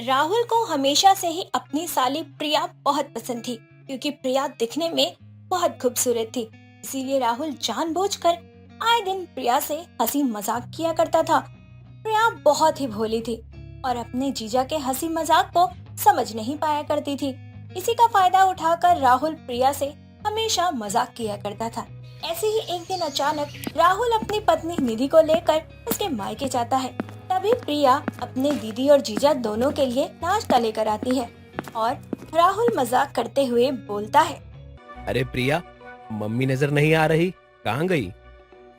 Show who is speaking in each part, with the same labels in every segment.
Speaker 1: राहुल को हमेशा से ही अपनी साली प्रिया बहुत पसंद थी, क्योंकि प्रिया दिखने में बहुत खूबसूरत थी। इसीलिए राहुल जानबूझकर आए दिन प्रिया से हंसी मजाक किया करता था। प्रिया बहुत ही भोली थी और अपने जीजा के हंसी मजाक को समझ नहीं पाया करती थी। इसी का फायदा उठाकर राहुल प्रिया से हमेशा मजाक किया करता था। ऐसे ही एक दिन अचानक राहुल अपनी पत्नी निधि को लेकर उसके मायके जाता है। तभी प्रिया अपने दीदी और जीजा दोनों के लिए नाश्ता लेकर आती है और राहुल मजाक करते हुए बोलता है,
Speaker 2: अरे प्रिया, मम्मी नजर नहीं आ रही, कहाँ गई?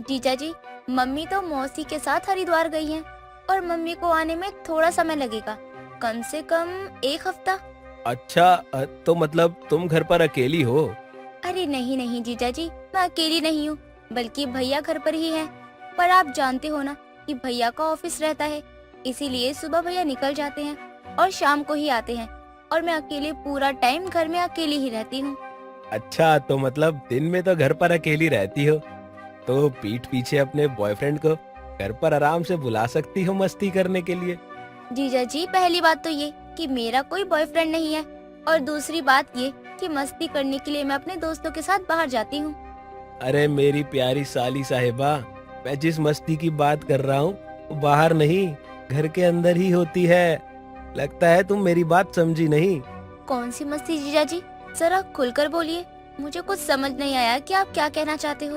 Speaker 3: जीजा जी, मम्मी तो मौसी के साथ हरिद्वार गई हैं और मम्मी को आने में थोड़ा समय लगेगा, कम से कम 1 हफ्ता।
Speaker 2: अच्छा, तो मतलब तुम घर पर अकेली हो?
Speaker 3: अरे नहीं नहीं जीजा जी, मैं अकेली नहीं हूँ, बल्कि भैया घर पर ही हैं। पर आप जानते हो ना कि भैया का ऑफिस रहता है, इसीलिए सुबह भैया निकल जाते हैं और शाम को ही आते हैं और मैं अकेले पूरा टाइम घर में अकेली ही रहती हूँ।
Speaker 2: अच्छा, तो मतलब दिन में तो घर पर अकेली रहती हो, तो पीठ पीछे अपने बॉयफ्रेंड को घर पर आराम से बुला सकती हो मस्ती करने के लिए।
Speaker 3: जीजा जी, पहली बात तो ये कि मेरा कोई बॉयफ्रेंड नहीं है और दूसरी बात ये कि मस्ती करने के लिए मैं अपने दोस्तों के साथ बाहर जाती हूँ।
Speaker 2: अरे मेरी प्यारी साली साहिबा, मैं जिस मस्ती की बात कर रहा हूँ वो बाहर नहीं, घर के अंदर ही होती है। लगता है तुम मेरी बात समझी नहीं।
Speaker 3: कौन सी मस्ती जीजा जी, जरा खुलकर बोलिए, मुझे कुछ समझ नहीं आया कि आप क्या कहना चाहते हो।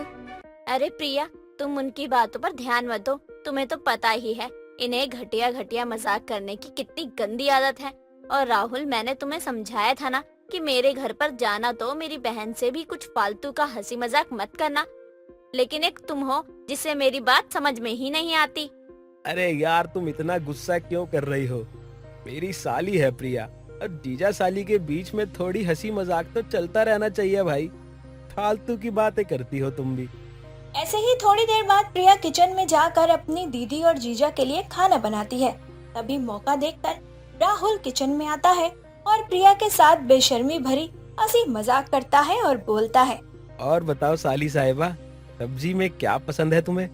Speaker 4: अरे प्रिया, तुम उनकी बातों पर ध्यान मत दो, तुम्हें तो पता ही है इन्हें घटिया घटिया मजाक करने की कितनी गंदी आदत है। और राहुल, मैंने तुम्हें समझाया था ना कि मेरे घर पर जाना तो मेरी बहन से भी कुछ फालतू का हंसी मजाक मत करना, लेकिन एक तुम हो जिसे मेरी बात समझ में ही नहीं आती।
Speaker 2: अरे यार, तुम इतना गुस्सा क्यों कर रही हो? मेरी साली है प्रिया, और जीजा साली के बीच में थोड़ी हंसी मजाक तो चलता रहना चाहिए भाई। फालतू की बातें करती हो तुम भी।
Speaker 1: ऐसे ही थोड़ी देर बाद प्रिया किचन में जाकर अपनी दीदी और जीजा के लिए खाना बनाती है। तभी मौका देखकर राहुल किचन में आता है और प्रिया के साथ बेशर्मी भरी हंसी मजाक करता है और बोलता है,
Speaker 2: और बताओ साली साहिबा, सब्जी में क्या पसंद है तुम्हें?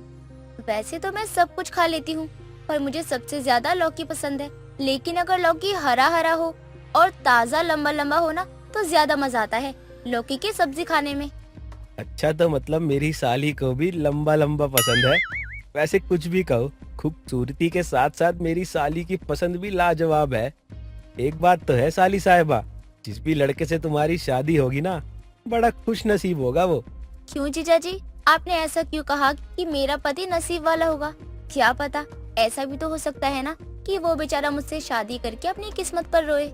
Speaker 3: वैसे तो मैं सब कुछ खा लेती हूँ, पर मुझे सबसे ज्यादा लौकी पसंद है। लेकिन अगर लौकी हरा हरा हो और ताज़ा लंबा लंबा हो ना, तो ज्यादा मजा आता है लौकी की सब्जी खाने में।
Speaker 2: अच्छा, तो मतलब मेरी साली को भी लंबा लंबा पसंद है। वैसे कुछ भी कहो, खूबसूरती के साथ साथ मेरी साली की पसंद भी लाजवाब है। एक बात तो है साली साहिबा, जिस भी लड़के से तुम्हारी शादी होगी ना, बड़ा खुश नसीब होगा वो।
Speaker 3: क्यों जीजा जी, आपने ऐसा क्यों कहा कि मेरा पति नसीब वाला होगा? क्या पता, ऐसा भी तो हो सकता है ना कि वो बेचारा मुझसे शादी करके अपनी किस्मत पर रोए।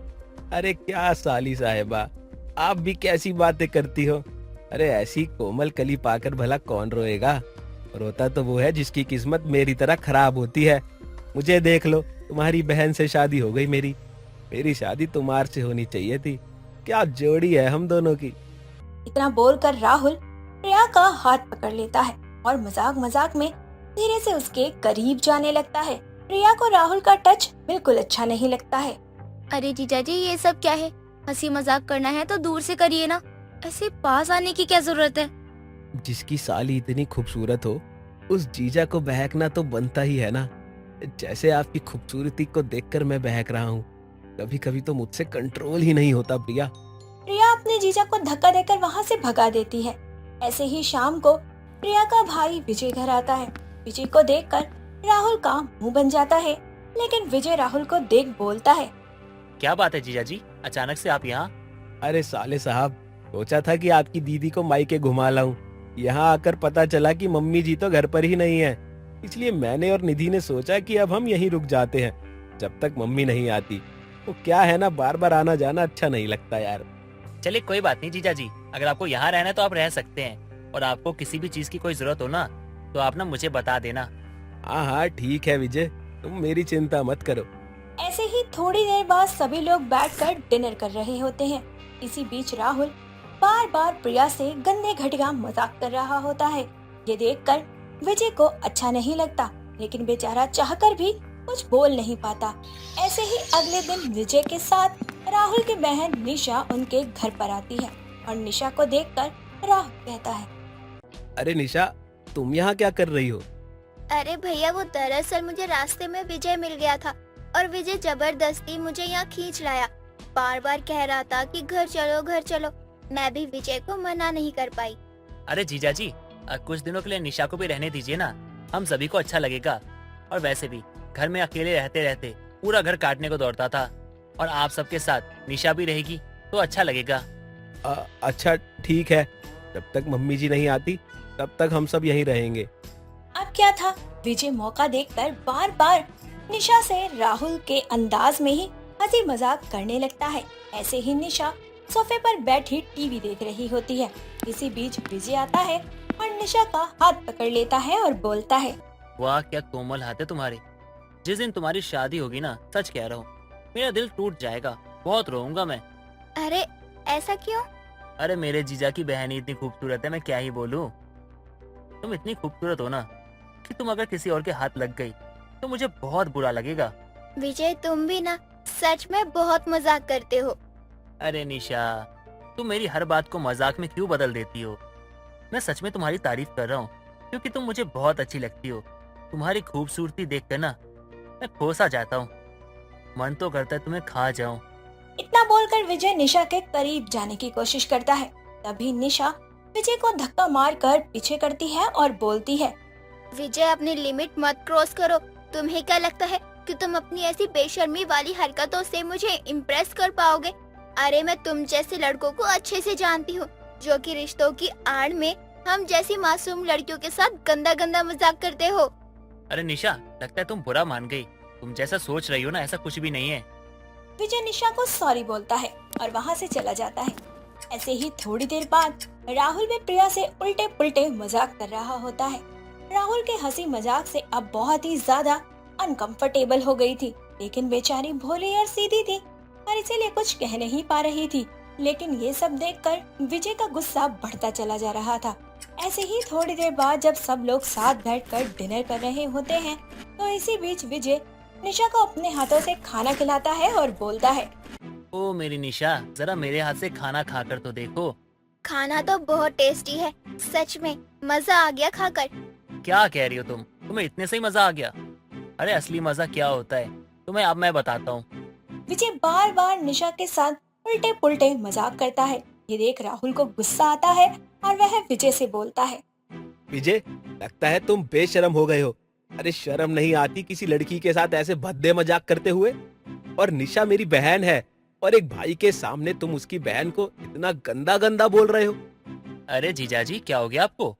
Speaker 2: अरे क्या साली साहिबा, आप भी कैसी बातें करती हो? अरे ऐसी कोमल कली पाकर भला कौन रोएगा? रोता तो वो है जिसकी किस्मत मेरी तरह खराब होती है। मुझे देख लो, तुम्हारी बहन से शादी हो गई मेरी। मेरी शादी तुम्हार से होनी चाहिए थी। क्या जोड़ी है हम दोनों की।
Speaker 1: इतना बोलकर राहुल प्रिया का हाथ पकड़ लेता है और मजाक मजाक में धीरे से उसके करीब जाने लगता है। प्रिया को राहुल का टच बिल्कुल अच्छा नहीं लगता है।
Speaker 3: अरे जीजा जी, ये सब क्या है? हंसी मजाक करना है तो दूर से करिए ना, ऐसे पास आने की क्या जरूरत है?
Speaker 2: जिसकी साली इतनी खूबसूरत हो, उस जीजा को बहकना तो बनता ही है ना। जैसे आपकी खूबसूरती को देखकर मैं बहक रहा हूँ। कभी कभी तो मुझसे कंट्रोल ही नहीं होता प्रिया।
Speaker 1: प्रिया अपने जीजा को धक्का देकर वहाँ से भगा देती है। ऐसे ही शाम को प्रिया का भाई विजय घर आता है। विजय को देखकर राहुल का मुंह बन जाता है, लेकिन विजय राहुल को देख बोलता है,
Speaker 5: क्या बात है जीजा जी, अचानक से आप यहाँ?
Speaker 2: अरे साले साहब, सोचा था कि आपकी दीदी को मायके घुमा लाऊं। यहाँ आकर पता चला कि मम्मी जी तो घर पर ही नहीं है। इसलिए मैंने और निधि ने सोचा कि अब हम यहीं रुक जाते हैं जब तक मम्मी नहीं आती। तो क्या है ना, बार बार आना जाना अच्छा नहीं लगता यार।
Speaker 5: चलिए कोई बात नहीं जीजा जी, अगर आपको यहाँ रहना है तो आप रह सकते हैं, और आपको किसी भी चीज की कोई जरूरत हो ना तो आप ना मुझे बता देना।
Speaker 2: हाँ हाँ ठीक है विजय, तुम मेरी चिंता मत करो।
Speaker 1: ऐसे ही थोड़ी देर बाद सभी लोग बैठकर डिनर कर रहे होते हैं। इसी बीच राहुल बार बार प्रिया से गंदे घटिया मजाक कर रहा होता है। ये देखकर विजय को अच्छा नहीं लगता, लेकिन बेचारा चाहकर भी कुछ बोल नहीं पाता। ऐसे ही अगले दिन विजय के साथ राहुल की बहन निशा उनके घर पर आती है और निशा को देखकर राहुल कहता है,
Speaker 2: अरे निशा, तुम यहाँ क्या कर रही हो?
Speaker 3: अरे भैया, वो दरअसल मुझे रास्ते में विजय मिल गया था और विजय जबरदस्ती मुझे यहाँ खींच लाया। बार बार कह रहा था कि घर चलो घर चलो। मैं भी विजय को मना नहीं कर पाई।
Speaker 5: अरे जीजा जी, कुछ दिनों के लिए निशा को भी रहने दीजिए ना, हम सभी को अच्छा लगेगा। और वैसे भी घर में अकेले रहते रहते पूरा घर काटने को दौड़ता था, और आप सबके साथ निशा भी रहेगी तो अच्छा लगेगा।
Speaker 2: अच्छा ठीक है, जब तक मम्मी जी नहीं आती तब तक हम सब यहीं रहेंगे।
Speaker 1: अब क्या था, विजय मौका देखकर बार बार निशा से राहुल के अंदाज में ही हंसी मजाक करने लगता है। ऐसे ही निशा सोफे पर बैठी टीवी देख रही होती है। इसी बीच विजय आता है और निशा का हाथ पकड़ लेता है और बोलता है,
Speaker 5: वाह क्या कोमल हाथ है तुम्हारे। जिस दिन तुम्हारी शादी होगी ना, सच कह रहा हूँ, मेरा दिल टूट जाएगा, बहुत रोऊंगा मैं।
Speaker 3: अरे ऐसा क्यों?
Speaker 5: अरे मेरे जीजा की बहन ही इतनी खूबसूरत है, मैं क्या ही बोलूं। तुम इतनी खूबसूरत हो ना कि तुम अगर किसी और के हाथ लग गई तो मुझे बहुत बुरा लगेगा।
Speaker 3: विजय तुम भी ना सच में बहुत मजाक करते हो।
Speaker 5: अरे निशा, तुम मेरी हर बात को मजाक में क्यों बदल देती हो? मैं सच में तुम्हारी तारीफ कर रहा हूँ, क्योंकि तुम मुझे बहुत अच्छी लगती हो। तुम्हारी खूबसूरती देखकर ना मैं खो सा जाता हूँ, मन तो करता है तुम्हें खा जाऊं।
Speaker 1: इतना बोलकर विजय निशा के करीब जाने की कोशिश करता है। तभी निशा विजय को धक्का मारकर पीछे करती है और बोलती है,
Speaker 3: विजय अपनी लिमिट मत क्रॉस करो। तुम्हें क्या लगता है कि तुम अपनी ऐसी बेशर्मी वाली हरकतों से मुझे इम्प्रेस कर पाओगे? अरे मैं तुम जैसे लड़कों को अच्छे से जानती हूँ, जो कि रिश्तों की आड़ में हम जैसी मासूम लड़कियों के साथ गंदा गंदा मजाक करते हो।
Speaker 5: अरे निशा, लगता है तुम बुरा मान गई। तुम जैसा सोच रही हो ना, ऐसा कुछ भी नहीं है।
Speaker 1: विजय निशा को सॉरी बोलता है और वहाँ से चला जाता है। ऐसे ही थोड़ी देर बाद राहुल भी प्रिया से उल्टे पुल्टे मजाक कर रहा होता है। राहुल के हंसी मजाक से अब बहुत ही ज्यादा अनकंफर्टेबल हो गई थी, लेकिन बेचारी भोली और सीधी थी और इसीलिए कुछ कह नहीं पा रही थी। लेकिन ये सब देखकर विजय का गुस्सा बढ़ता चला जा रहा था। ऐसे ही थोड़ी देर बाद जब सब लोग साथ बैठकर डिनर कर रहे होते हैं, तो इसी बीच विजय निशा को अपने हाथों से खाना खिलाता है और बोलता है,
Speaker 5: ओ मेरी निशा, जरा मेरे हाथ से खाना खाकर तो देखो।
Speaker 3: खाना तो बहुत टेस्टी है, सच में मजा आ गया खाकर।
Speaker 5: क्या कह रही हो तुम? तुम्हें इतने से ही मजा आ गया? अरे असली मजा क्या होता है तुम्हें अब मैं बताता हूँ।
Speaker 1: विजय बार बार निशा के साथ उल्टे पुल्टे मजाक करता है। ये देख राहुल को गुस्सा आता है और वह विजय से बोलता है,
Speaker 2: विजय, लगता है तुम बेशरम हो गए हो। अरे शर्म नहीं आती किसी लड़की के साथ ऐसे भद्दे मजाक करते हुए? और निशा मेरी बहन है और एक भाई के सामने तुम उसकी बहन को इतना गंदा गंदा बोल रहे हो।
Speaker 5: अरे जीजा जी, क्या हो गया आपको?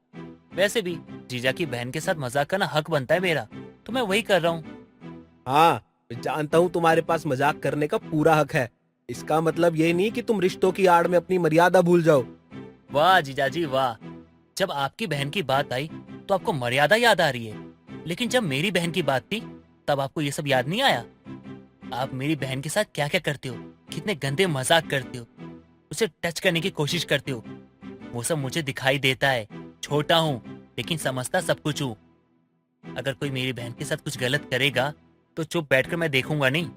Speaker 5: वैसे भी जीजा की बहन के साथ मजाक करना हक बनता है मेरा, तो मैं वही कर रहा हूँ।
Speaker 2: हाँ, मैं जानता हूँ तुम्हारे पास मजाक करने का पूरा हक है। इसका मतलब ये नहीं कि तुम रिश्तों की आड़ में अपनी मर्यादा भूल जाओ।
Speaker 5: वाह जीजा जी वाह, जब आपकी बहन की बात आई तो आपको मर्यादा याद आ रही है, लेकिन जब मेरी बहन की बात थी तब आपको ये सब याद नहीं आया? आप मेरी बहन के साथ क्या क्या करते हो, कितने गंदे मजाक करते हो, उसे टच करने की कोशिश करते हो, वो सब मुझे दिखाई देता है। छोटा हूँ लेकिन समझता सब कुछ हूँ। अगर कोई मेरी बहन के साथ कुछ गलत करेगा तो चुप बैठकर मैं देखूंगा नहीं।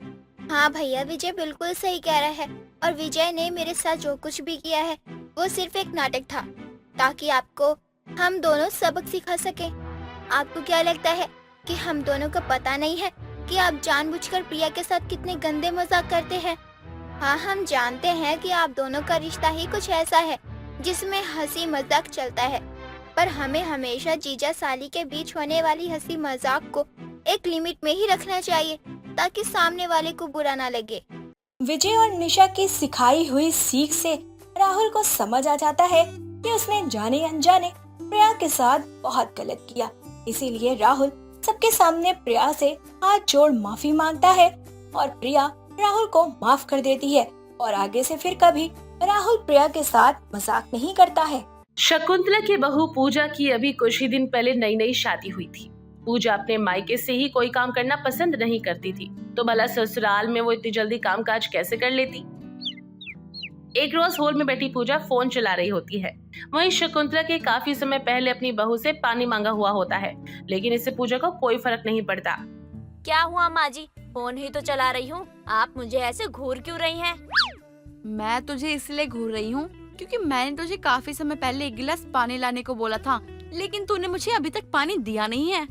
Speaker 3: हाँ भैया, विजय बिल्कुल सही कह रहा है। और विजय ने मेरे साथ जो कुछ भी किया है वो सिर्फ एक नाटक था, ताकि आपको हम दोनों सबक सिखा सके। आपको क्या लगता है कि हम दोनों को पता नहीं है कि आप जानबूझकर प्रिया के साथ कितने गंदे मजाक करते हैं? हाँ, हम जानते हैं कि आप दोनों का रिश्ता ही कुछ ऐसा है जिसमें हंसी मजाक चलता है, पर हमें हमेशा जीजा साली के बीच होने वाली हंसी मजाक को एक लिमिट में ही रखना चाहिए, ताकि सामने वाले को बुरा ना लगे।
Speaker 1: विजय और निशा की सिखाई हुई सीख से राहुल को समझ आ जाता है कि उसने जाने अनजाने प्रिया के साथ बहुत गलत किया। इसीलिए राहुल सबके सामने प्रिया से हाथ जोड़ माफी मांगता है और प्रिया राहुल को माफ कर देती है और आगे से फिर कभी राहुल प्रिया के साथ मजाक नहीं करता है।
Speaker 6: शकुंतला की बहू पूजा की अभी कुछ ही दिन पहले नई नई शादी हुई थी। पूजा अपने मायके से ही कोई काम करना पसंद नहीं करती थी, तो भला ससुराल में वो इतनी जल्दी काम काज कैसे कर लेती। एक रोज हॉल में बैठी पूजा फोन चला रही होती है। वहीं शकुंतला के काफी समय पहले अपनी बहू से पानी मांगा हुआ होता है, लेकिन इससे पूजा को कोई फर्क नहीं पड़ता।
Speaker 4: क्या हुआ माँ जी, फोन ही तो चला रही हूँ, आप मुझे ऐसे घूर क्यों रही हैं?
Speaker 7: मैं तुझे इसलिए घूर रही हूँ क्योंकि मैंने तुझे काफी समय पहले एक गिलास पानी लाने को बोला था, लेकिन तूने मुझे अभी तक पानी दिया नहीं है।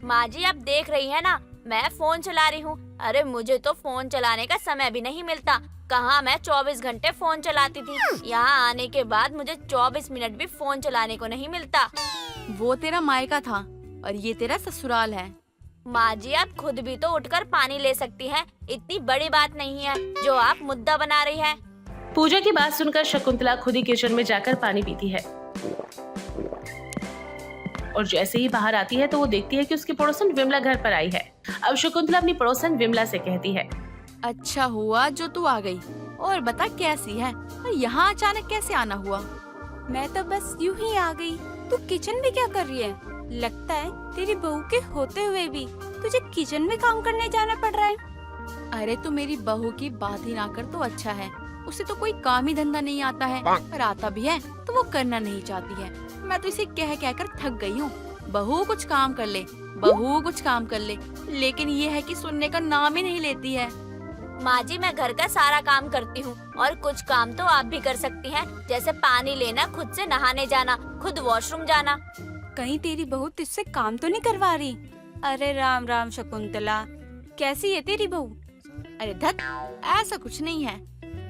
Speaker 4: माँ जी, आप देख रही है ना, मैं फोन चला रही हूँ। अरे मुझे तो फोन चलाने का समय भी नहीं मिलता। कहाँ मैं 24 घंटे फोन चलाती थी, यहाँ आने के बाद मुझे 24 मिनट भी फोन चलाने को नहीं मिलता।
Speaker 7: वो तेरा मायका था और ये तेरा ससुराल है।
Speaker 4: माँ जी, आप खुद भी तो उठकर पानी ले सकती हैं। इतनी बड़ी बात नहीं है जो आप मुद्दा बना रही है।
Speaker 6: पूजा की बात सुनकर शकुंतला खुद ही किचन में जाकर पानी पीती है और जैसे ही बाहर आती है तो वो देखती है कि उसकी पड़ोसन विमला घर पर आई है। अब शकुंतला अपनी पड़ोसन विमला से कहती है,
Speaker 7: अच्छा हुआ जो तू आ गई। और बता कैसी है और यहाँ अचानक कैसे आना हुआ?
Speaker 8: मैं तो बस यूं ही आ गई। तू किचन में क्या कर रही है? लगता है तेरी बहू के होते हुए भी तुझे किचन में काम करने जाना पड़ रहा है।
Speaker 7: अरे तू मेरी बहू की बात ही ना कर तो अच्छा है। उसे तो कोई काम ही धंधा नहीं आता है, और आता भी है तो वो करना नहीं चाहती है। मैं तो इसे कह कर थक गई हूँ, बहू कुछ काम कर ले, बहू कुछ काम कर ले, लेकिन ये है कि सुनने का नाम ही नहीं लेती है।
Speaker 4: माँ जी, मैं घर का सारा काम करती हूँ और कुछ काम तो आप भी कर सकती हैं, जैसे पानी लेना, खुद से नहाने जाना, खुद वॉशरूम जाना।
Speaker 8: कहीं तेरी बहू तुझसे काम तो नहीं करवा रही? अरे राम राम शकुंतला, कैसी है तेरी बहू?
Speaker 7: अरे धत, ऐसा कुछ नहीं है।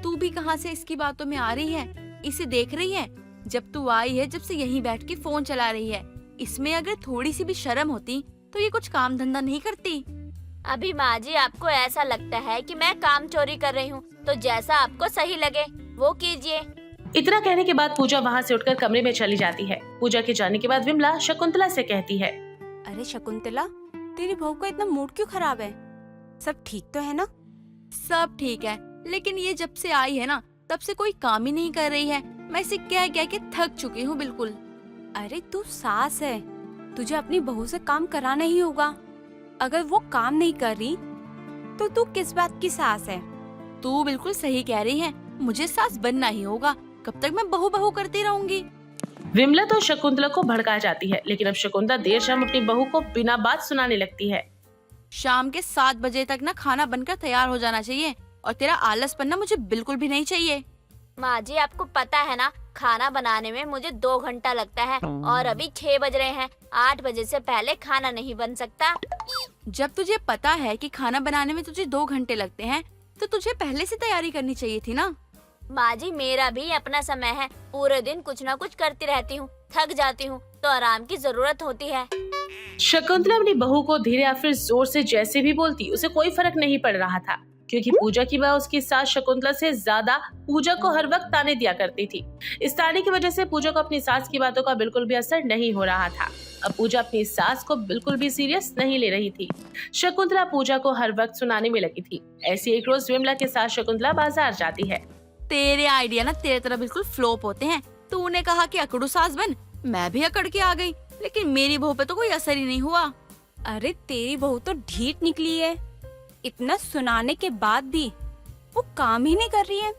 Speaker 7: तू भी कहाँ से इसकी बातों में आ रही है? इसे देख रही है? जब तू आई है जब से यहीं बैठ के फोन चला रही है। इसमें अगर थोड़ी सी भी शर्म होती तो ये कुछ काम धंधा नहीं करती।
Speaker 4: अभी माँ जी, आपको ऐसा लगता है कि मैं काम चोरी कर रही हूँ, तो जैसा आपको सही लगे वो कीजिए।
Speaker 6: इतना कहने के बाद पूजा वहाँ से उठकर कमरे में चली जाती है। पूजा के जाने के बाद विमला शकुंतला से कहती है,
Speaker 8: अरे शकुंतला, तेरी बहू का इतना मूड क्यों खराब है? सब ठीक तो है ना?
Speaker 7: सब ठीक है, लेकिन ये जब से आई है ना तब से कोई काम ही नहीं कर रही है। मैं इसे कह के थक चुकी हूँ बिल्कुल।
Speaker 8: अरे तू सास है, तुझे अपनी बहू से काम कराना ही होगा। अगर वो काम नहीं कर रही तो तू किस बात की सास है?
Speaker 7: तू बिल्कुल सही कह रही है, मुझे सास बनना ही होगा। कब तक मैं बहू बहू करती रहूंगी?
Speaker 6: विमला तो शकुंतला को भड़का जाती है, लेकिन अब शकुंतला देर शाम अपनी बहू को बिना बात सुनाने लगती है।
Speaker 7: शाम के 7 बजे तक ना खाना बनकर तैयार हो जाना चाहिए, और तेरा आलसपन ना मुझे बिल्कुल भी नहीं चाहिए।
Speaker 4: माँ जी, आपको पता है ना, खाना बनाने में मुझे 2 घंटा लगता है और अभी 6 बज रहे हैं। 8 बजे से पहले खाना नहीं बन सकता।
Speaker 7: जब तुझे पता है कि खाना बनाने में तुझे 2 घंटे लगते हैं, तो तुझे पहले से तैयारी करनी चाहिए थी ना।
Speaker 4: माँ जी, मेरा भी अपना समय है। पूरे दिन कुछ ना कुछ करती रहती हूँ, थक जाती हूँ तो आराम की जरूरत होती है।
Speaker 6: शकुंतला अपनी बहू को धीरे या फिर जोर से जैसे भी बोलती, उसे कोई फर्क नहीं पड़ रहा था, क्योंकि पूजा की वह उसकी सास शकुंतला से ज्यादा पूजा को हर वक्त ताने दिया करती थी। इस ताने की वजह से पूजा को अपनी सास की बातों का बिल्कुल भी असर नहीं हो रहा था। अब पूजा अपनी सास को बिल्कुल भी सीरियस नहीं ले रही थी। शकुंतला पूजा को हर वक्त सुनाने में लगी थी। ऐसी एक रोज विमला के साथ शकुंतला बाजार जाती है।
Speaker 7: तेरे आइडिया ना तेरे तरह बिल्कुल फ्लॉप होते हैं। तूने कहा कि अकड़ू सास बन, मैं भी अकड़ के आ गई, लेकिन मेरी बहू पे तो कोई असर ही नहीं हुआ।
Speaker 8: अरे तेरी बहू तो ढीठ निकली है, इतना सुनाने के बाद भी वो काम ही नहीं कर रही है।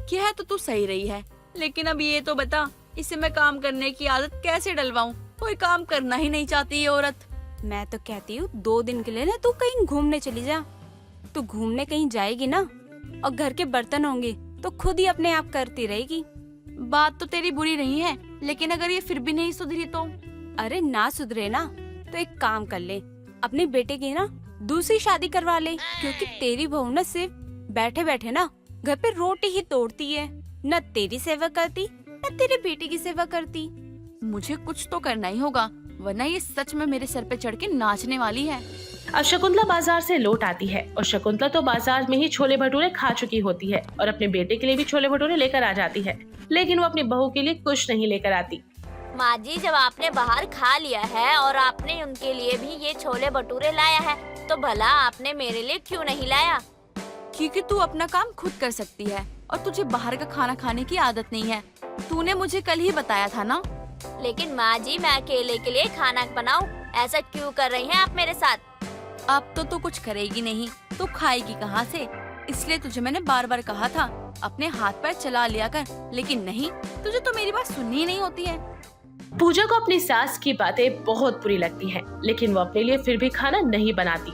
Speaker 7: कह तो तू सही रही है, लेकिन अब ये तो बता, इसे मैं काम करने की आदत कैसे डलवाऊं? कोई काम करना ही नहीं चाहती ये औरत।
Speaker 8: मैं तो कहती हूँ 2 दिन के लिए ना तू कहीं घूमने चली जा। तू घूमने कहीं जाएगी ना और घर के बर्तन होंगे तो खुद ही अपने आप करती रहेगी।
Speaker 7: बात तो तेरी बुरी नहीं है, लेकिन अगर ये फिर भी नहीं सुधरी तो?
Speaker 8: अरे ना सुधरे ना तो एक काम कर ले, अपने बेटे की ना दूसरी शादी करवा ले, क्योंकि तेरी बहू ना सिर्फ बैठे बैठे ना घर पे रोटी ही तोड़ती है, न तेरी सेवा करती न तेरे बेटे की सेवा करती।
Speaker 7: मुझे कुछ तो करना ही होगा, वरना ये सच में मेरे सर पे चढ़ के नाचने वाली है।
Speaker 6: अब शकुंतला बाजार से लौट आती है और शकुंतला तो बाजार में ही छोले भटूरे खा चुकी होती है और अपने बेटे के लिए भी छोले भटूरे लेकर आ जाती है, लेकिन वो अपनी बहू के लिए कुछ नहीं लेकर आती।
Speaker 4: माँ जी, जब आपने बाहर खा लिया है और आपने उनके लिए भी ये छोले भटूरे लाया है, तो भला आपने मेरे लिए क्यों नहीं लाया?
Speaker 7: क्योंकि तू अपना काम खुद कर सकती है और तुझे बाहर का खाना खाने की आदत नहीं है। तूने मुझे कल ही बताया था ना।
Speaker 4: लेकिन माँ जी, मैं अकेले के लिए खाना बनाऊं, ऐसा क्यों कर रही हैं आप मेरे साथ?
Speaker 7: अब तो तू कुछ करेगी नहीं तो खाएगी कहाँ से? इसलिए तुझे मैंने बार बार कहा था अपने हाथ पैर चला लिया कर, लेकिन नहीं, तुझे तो मेरी बात सुननी ही नहीं होती है।
Speaker 6: पूजा को अपनी सास की बातें बहुत बुरी लगती हैं, लेकिन वो अपने लिए फिर भी खाना नहीं बनाती।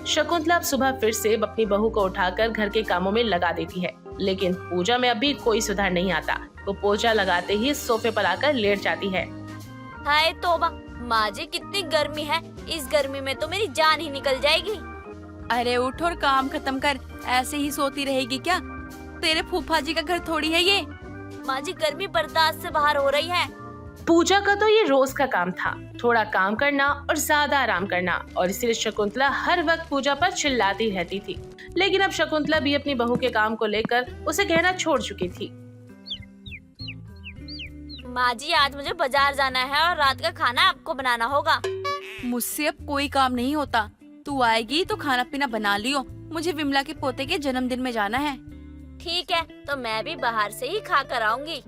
Speaker 6: शकुंतला अब सुबह फिर से अपनी बहू को उठाकर घर के कामों में लगा देती है, लेकिन पूजा में अभी कोई सुधार नहीं आता। वो पोछा लगाते ही सोफे पर आकर लेट जाती है।
Speaker 4: हाय तौबा, माँ जी कितनी गर्मी है, इस गर्मी में तो मेरी जान ही निकल जाएगी।
Speaker 7: अरे उठ और काम खत्म कर, ऐसे ही सोती रहेगी क्या? तेरे फूफा जी का घर थोड़ी है ये।
Speaker 4: माँ जी गर्मी बर्दाश्त से बाहर हो रही है।
Speaker 6: पूजा का तो ये रोज का काम था, थोड़ा काम करना और ज्यादा आराम करना, और इसलिए शकुंतला हर वक्त पूजा पर चिल्लाती रहती थी। लेकिन अब शकुंतला भी अपनी बहू के काम को लेकर उसे कहना छोड़ चुकी थी।
Speaker 4: माँ जी आज मुझे बाजार जाना है और रात का खाना आपको बनाना होगा।
Speaker 7: मुझसे अब कोई काम नहीं होता। तू आएगी तो खाना पीना बना लियो, मुझे विमला के पोते के जन्मदिन में जाना है।
Speaker 4: ठीक है, तो मैं भी बाहर से ही खा कर आऊंगी।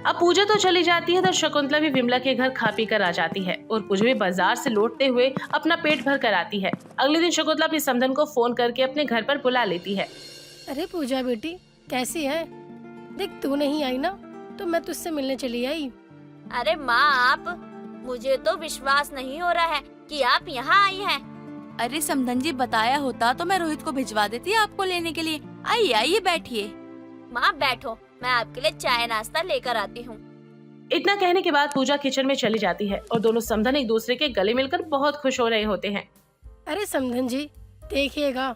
Speaker 6: अब पूजा तो चली जाती है तो शकुंतला भी विमला के घर खा पी कर आ जाती है और पूजा भी बाजार से लौटते हुए अपना पेट भर कर आती है। अगले दिन शकुंतला अपनी समधन को फोन करके अपने घर पर बुला लेती है।
Speaker 9: अरे पूजा बेटी, कैसी है? देख, तू नहीं आई ना तो मैं तुझसे मिलने चली आई।
Speaker 4: अरे माँ आप, मुझे तो विश्वास नहीं हो रहा है कि आप यहाँ आई हैं।
Speaker 7: अरे समधन जी, बताया होता तो मैं रोहित को भिजवा देती आपको लेने के लिए। आइए आइए बैठिए।
Speaker 4: माँ बैठो, मैं आपके लिए चाय नाश्ता लेकर आती हूँ।
Speaker 6: इतना कहने के बाद पूजा किचन में चली जाती है और दोनों समधन एक दूसरे के गले मिलकर बहुत खुश हो रहे होते हैं।
Speaker 9: अरे समधन जी, देखिएगा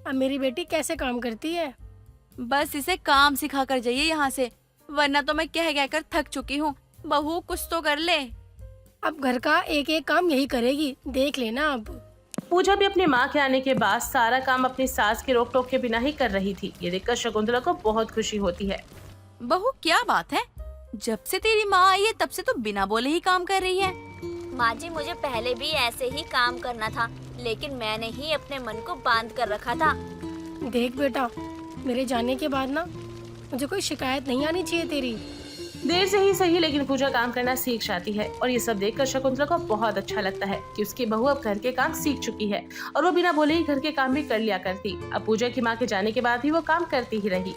Speaker 9: अब मेरी बेटी कैसे काम करती है।
Speaker 7: बस इसे काम सिखा कर जाइए यहाँ से, वरना तो मैं कह कहकर थक चुकी हूँ। बहू कुछ तो कर ले।
Speaker 9: अब घर का एक एक काम यही करेगी, देख लेना अब।
Speaker 6: पूजा भी अपनी माँ के आने के बाद सारा काम अपनी सास के रोक टोक के बिना ही कर रही थी। ये देखकर शकुंतला को बहुत खुशी होती है।
Speaker 7: बहू क्या बात है, जब से तेरी माँ आई है तब से तो बिना बोले ही काम कर रही है।
Speaker 4: माँ जी मुझे पहले भी ऐसे ही काम करना था, लेकिन मैंने ही अपने मन को बांध कर रखा था।
Speaker 9: देख बेटा, मेरे जाने के बाद ना मुझे कोई शिकायत नहीं आनी चाहिए तेरी।
Speaker 6: देर से ही सही लेकिन पूजा काम करना सीख जाती है और ये सब देखकर शकुंतला को बहुत अच्छा लगता है कि उसकी बहू अब घर के काम सीख चुकी है और वो बिना बोले ही घर के काम भी कर लिया करती। अब पूजा की माँ के जाने के बाद भी वो काम करती ही रही।